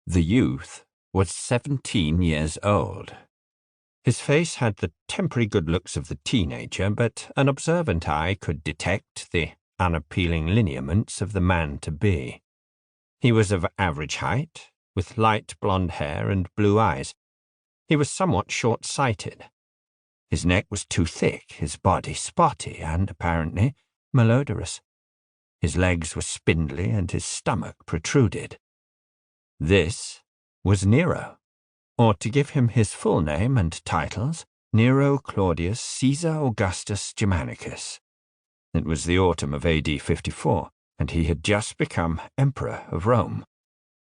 The youth was 17 years old. His face had the temporary good looks of the teenager, but an observant eye could detect the unappealing lineaments of the man-to-be. He was of average height, with light blonde hair and blue eyes. He was somewhat short-sighted. His neck was too thick, his body spotty and, apparently, malodorous. His legs were spindly and his stomach protruded. This was Nero, or to give him his full name and titles, Nero Claudius Caesar Augustus Germanicus. It was the autumn of AD 54, and he had just become Emperor of Rome.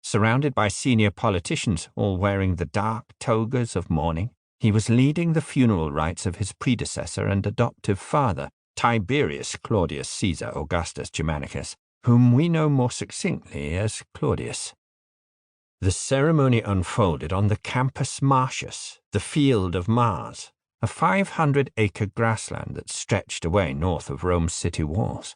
Surrounded by senior politicians, all wearing the dark togas of mourning, he was leading the funeral rites of his predecessor and adoptive father, Tiberius Claudius Caesar Augustus Germanicus, whom we know more succinctly as Claudius. The ceremony unfolded on the Campus Martius, the Field of Mars, a 500-acre grassland that stretched away north of Rome's city walls.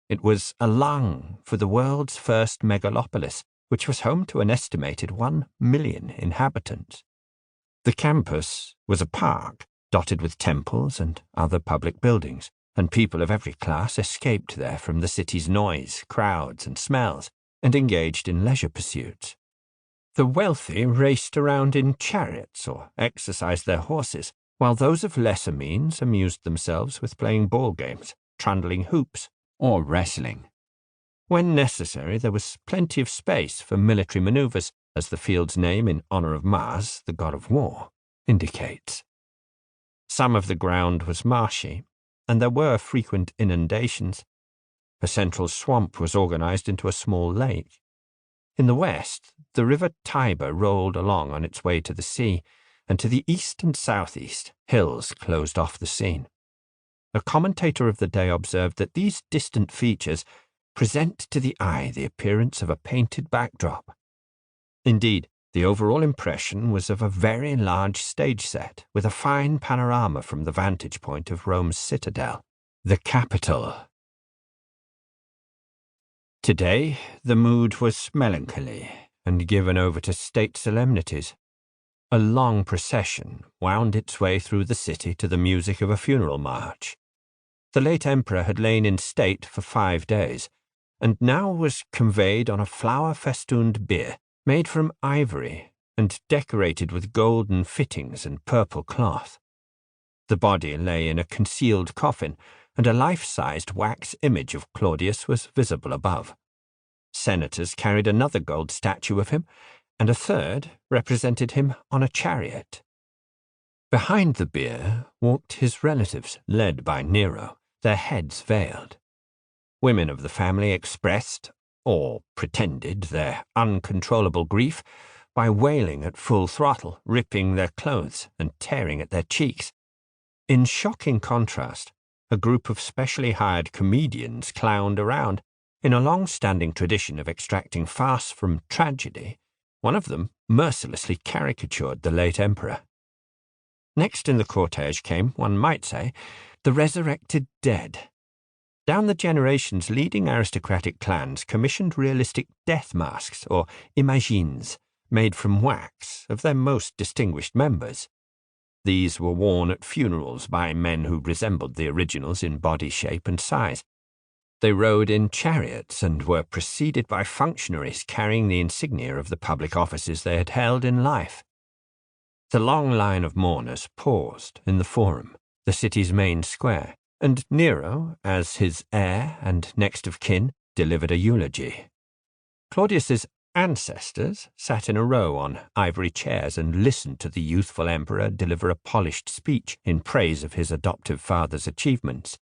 It was a lung for the world's first megalopolis, which was home to an estimated 1 million inhabitants. The campus was a park, dotted with temples and other public buildings, and people of every class escaped there from the city's noise, crowds, and smells, and engaged in leisure pursuits. The wealthy raced around in chariots or exercised their horses, while those of lesser means amused themselves with playing ball games, trundling hoops, or wrestling. When necessary, there was plenty of space for military maneuvers, as the field's name in honor of Mars, the god of war, indicates. Some of the ground was marshy, and there were frequent inundations. A central swamp was organized into a small lake. In the west, the river Tiber rolled along on its way to the sea, and to the east and southeast, hills closed off the scene. A commentator of the day observed that these distant features present to the eye the appearance of a painted backdrop. Indeed, the overall impression was of a very large stage set, with a fine panorama from the vantage point of Rome's citadel, the Capitol. Today, the mood was melancholy and given over to state solemnities. A long procession wound its way through the city to the music of a funeral march. The late emperor had lain in state for 5 days, and now was conveyed on a flower-festooned bier made from ivory and decorated with golden fittings and purple cloth. The body lay in a concealed coffin, and a life-sized wax image of Claudius was visible above. Senators carried another gold statue of him, and a third represented him on a chariot. Behind the bier walked his relatives, led by Nero, their heads veiled. Women of the family expressed, or pretended, their uncontrollable grief by wailing at full throttle, ripping their clothes and tearing at their cheeks. In shocking contrast, a group of specially hired comedians clowned around. In a long-standing tradition of extracting farce from tragedy, one of them mercilessly caricatured the late emperor. Next in the cortege came, one might say, the resurrected dead. Down the generations, leading aristocratic clans commissioned realistic death masks, or imagines, made from wax, of their most distinguished members. These were worn at funerals by men who resembled the originals in body shape and size. They rode in chariots and were preceded by functionaries carrying the insignia of the public offices they had held in life. The long line of mourners paused in the Forum, the city's main square, and Nero, as his heir and next of kin, delivered a eulogy. Claudius's ancestors sat in a row on ivory chairs and listened to the youthful emperor deliver a polished speech in praise of his adoptive father's achievements.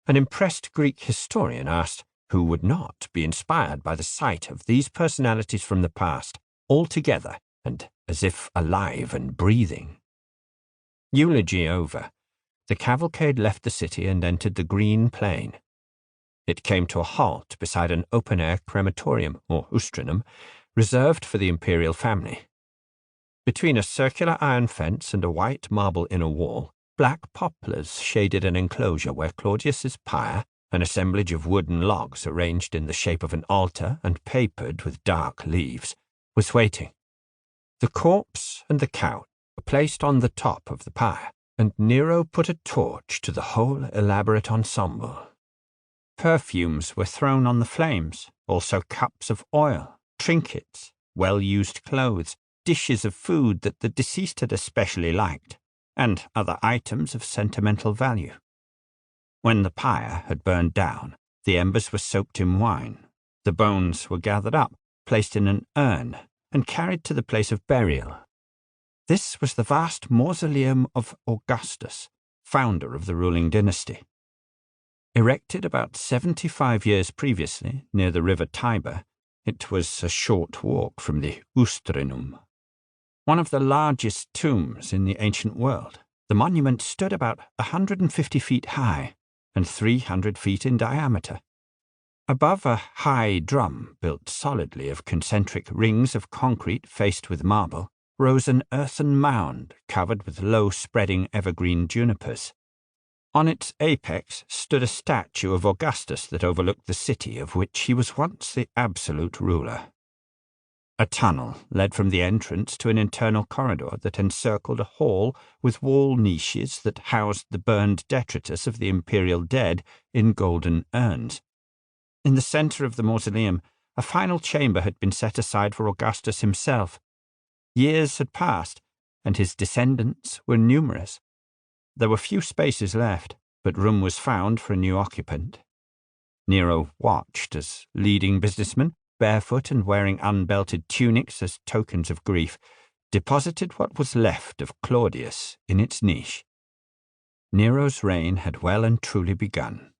An impressed Greek historian asked who would not be inspired by the sight of these personalities from the past, all together and as if alive and breathing. Eulogy over, the cavalcade left the city and entered the green plain. It came to a halt beside an open-air crematorium, or ustrinum, reserved for the Imperial family. Between a circular iron fence and a white marble inner wall, black poplars shaded an enclosure where Claudius's pyre, an assemblage of wooden logs arranged in the shape of an altar and papered with dark leaves, was waiting. The corpse and the couch were placed on the top of the pyre, and Nero put a torch to the whole elaborate ensemble. Perfumes were thrown on the flames, also cups of oil, trinkets, well-used clothes, dishes of food that the deceased had especially liked, and other items of sentimental value. When the pyre had burned down, the embers were soaked in wine. The bones were gathered up, placed in an urn, and carried to the place of burial. This was the vast mausoleum of Augustus, founder of the ruling dynasty. Erected about 75 years previously near the river Tiber, it was a short walk from the Ustrinum. One of the largest tombs in the ancient world, the monument stood about 150 feet high and 300 feet in diameter. Above a high drum built solidly of concentric rings of concrete faced with marble, rose an earthen mound covered with low-spreading evergreen junipers. On its apex stood a statue of Augustus that overlooked the city of which he was once the absolute ruler. A tunnel led from the entrance to an internal corridor that encircled a hall with wall niches that housed the burned detritus of the imperial dead in golden urns. In the centre of the mausoleum, a final chamber had been set aside for Augustus himself. Years had passed, and his descendants were numerous. There were few spaces left, but room was found for a new occupant. Nero watched as leading businessmen, barefoot and wearing unbelted tunics as tokens of grief, deposited what was left of Claudius in its niche. Nero's reign had well and truly begun.